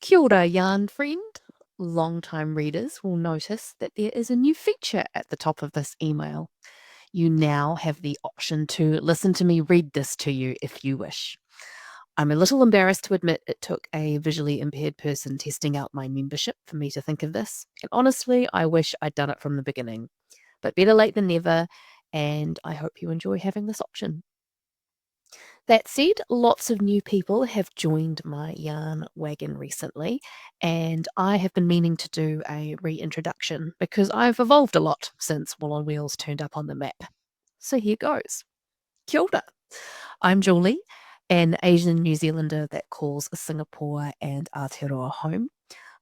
Kia ora, yarn friend. Long-time readers will notice that there is a new feature at the top of this email. You now have the option to listen to me read this to you if you wish. I'm a little embarrassed to admit it took a visually impaired person testing out my membership for me to think of this, and honestly, I wish I'd done it from the beginning. But better late than never, and I hope you enjoy having this option. That said, lots of new people have joined my yarn wagon recently, and I have been meaning to do a reintroduction because I've evolved a lot since Wool on Wheels turned up on the map. So here goes. Kia ora. I'm Julie, an Asian New Zealander that calls Singapore and Aotearoa home.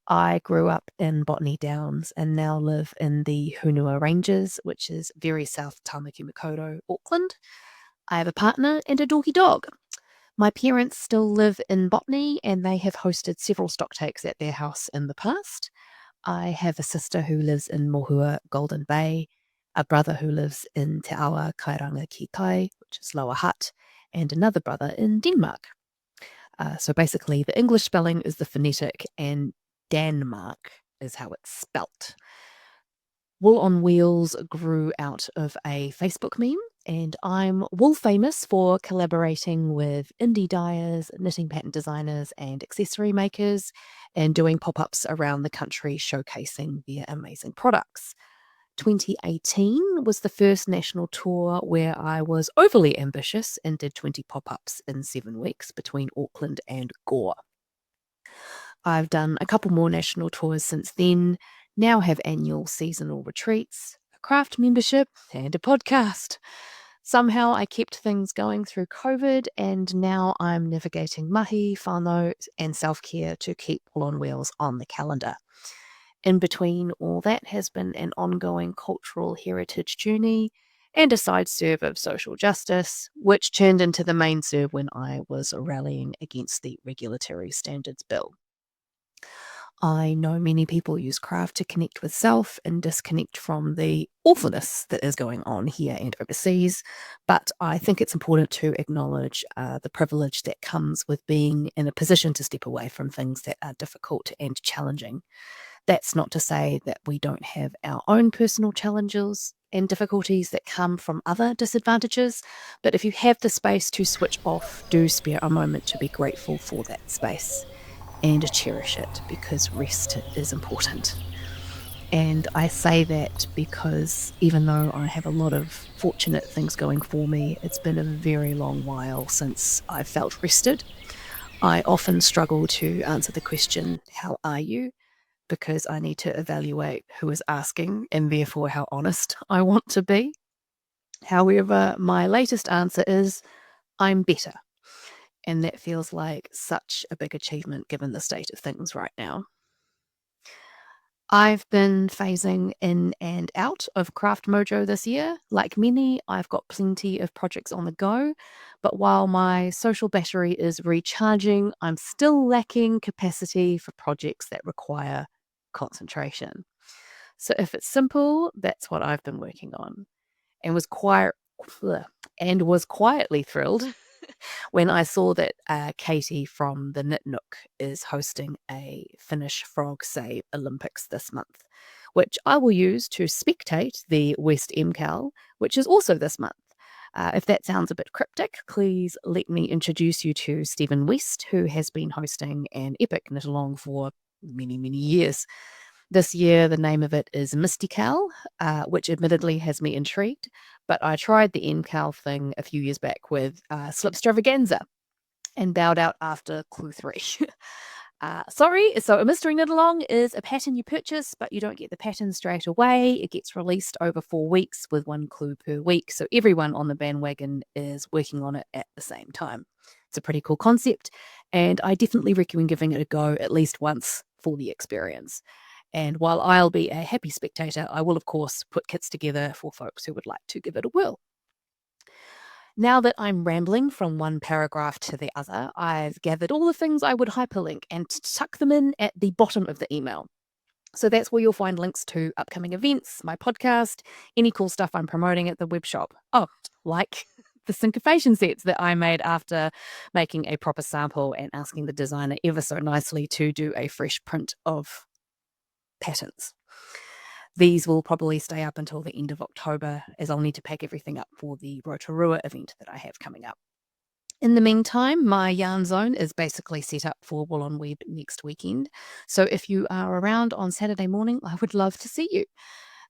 I grew up in Botany Downs and now live in the Hunua Ranges, which is very south Tamaki Makaurau, Auckland. I have a partner and a doggy dog. My parents still live in Botany and they have hosted several stock takes at their house in the past. I have a sister who lives in Mohua, Golden Bay, a brother who lives in Te Awa, Kairanga ki Kai, which is Lower Hutt, and another brother in Denmark. So basically, the English spelling is the phonetic and Denmark is how it's spelt. Wool on Wheels grew out of a Facebook meme, and I'm wool famous for collaborating with indie dyers, knitting pattern designers, and accessory makers, and doing pop ups around the country showcasing their amazing products. 2018 was the first national tour where I was overly ambitious and did 20 pop ups in 7 weeks between Auckland and Gore. I've done a couple more national tours since then, now have annual seasonal retreats, a craft membership, and a podcast. Somehow I kept things going through COVID, and now I'm navigating mahi, whānau, and self-care to keep Wool on Wheels on the calendar. In between all that has been an ongoing cultural heritage journey and a side serve of social justice, which turned into the main serve when I was rallying against the Regulatory Standards Bill. I know many people use craft to connect with self and disconnect from the awfulness that is going on here and overseas, but I think it's important to acknowledge the privilege that comes with being in a position to step away from things that are difficult and challenging. That's not to say that we don't have our own personal challenges and difficulties that come from other disadvantages, but if you have the space to switch off, do spare a moment to be grateful for that space and cherish it because rest is important. And I say that because even though I have a lot of fortunate things going for me, it's been a very long while since I've felt rested. I often struggle to answer the question, how are you? Because I need to evaluate who is asking and therefore how honest I want to be. However, my latest answer is, I'm better. And that feels like such a big achievement given the state of things right now. I've been phasing in and out of Craft Mojo this year. Like many, I've got plenty of projects on the go, but while my social battery is recharging, I'm still lacking capacity for projects that require concentration. So if it's simple, that's what I've been working on, and was quietly thrilled when I saw that Katie from the Knit Nook is hosting a Finnish Frog Save Olympics this month, which I will use to spectate the West MCAL, which is also this month. If that sounds a bit cryptic, please let me introduce you to Stephen West, who has been hosting an epic knit along for many, many years. This year, the name of it is Mystical, which admittedly has me intrigued, but I tried the MCAL thing a few years back with Slipstravaganza and bowed out after clue 3. Sorry, so a mystery knit along is a pattern you purchase, but you don't get the pattern straight away. It gets released over 4 weeks with 1 clue per week, so everyone on the bandwagon is working on it at the same time. It's a pretty cool concept, and I definitely recommend giving it a go at least once for the experience. And while I'll be a happy spectator, I will, of course, put kits together for folks who would like to give it a whirl. Now that I'm rambling from one paragraph to the other, I've gathered all the things I would hyperlink and tuck them in at the bottom of the email. So that's where you'll find links to upcoming events, my podcast, any cool stuff I'm promoting at the web shop. Oh, like the syncopation sets that I made after making a proper sample and asking the designer ever so nicely to do a fresh print of patterns. These will probably stay up until the end of October, as I'll need to pack everything up for the Rotorua event that I have coming up. In the meantime, my yarn zone is basically set up for Wool on Web next weekend. So if you are around on Saturday morning, I would love to see you.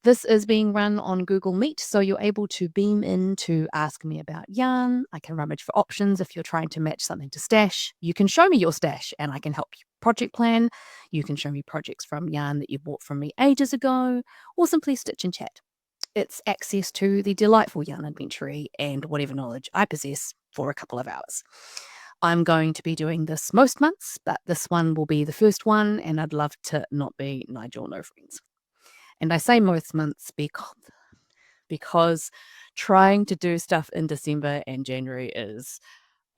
This is being run on Google Meet, so you're able to beam in to ask me about yarn. I can rummage for options if you're trying to match something to stash. You can show me your stash and I can help you project plan. You can show me projects from yarn that you bought from me ages ago, or simply stitch and chat. It's access to the delightful yarn inventory and whatever knowledge I possess for a couple of hours. I'm going to be doing this most months, but this one will be the first one, and I'd love to not be Nigel No Friends. And I say most months because trying to do stuff in December and January is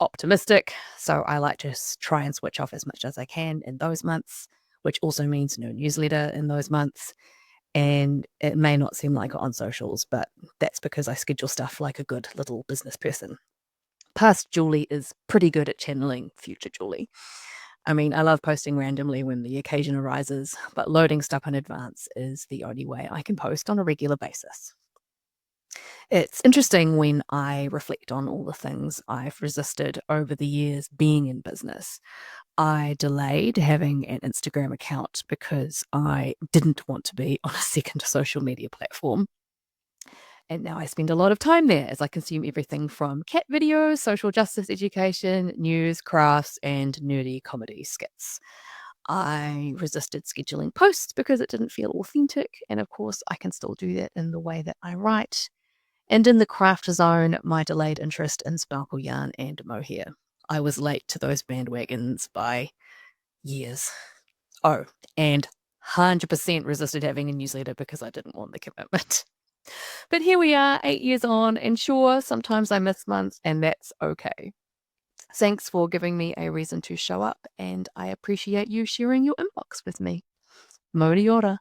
optimistic. So I like to try and switch off as much as I can in those months, which also means no newsletter in those months. And it may not seem like it on socials, but that's because I schedule stuff like a good little business person. Past Julie is pretty good at channeling future Julie. I mean, I love posting randomly when the occasion arises, but loading stuff in advance is the only way I can post on a regular basis. It's interesting when I reflect on all the things I've resisted over the years being in business. I delayed having an Instagram account because I didn't want to be on a second social media platform. And now I spend a lot of time there as I consume everything from cat videos, social justice education, news, crafts, and nerdy comedy skits. I resisted scheduling posts because it didn't feel authentic. And of course, I can still do that in the way that I write. And in the craft zone, my delayed interest in sparkle yarn and mohair. I was late to those bandwagons by years. Oh, and 100% resisted having a newsletter because I didn't want the commitment. But here we are, 8 years on, and sure, sometimes I miss months, and that's okay. Thanks for giving me a reason to show up, and I appreciate you sharing your inbox with me. Mō ora.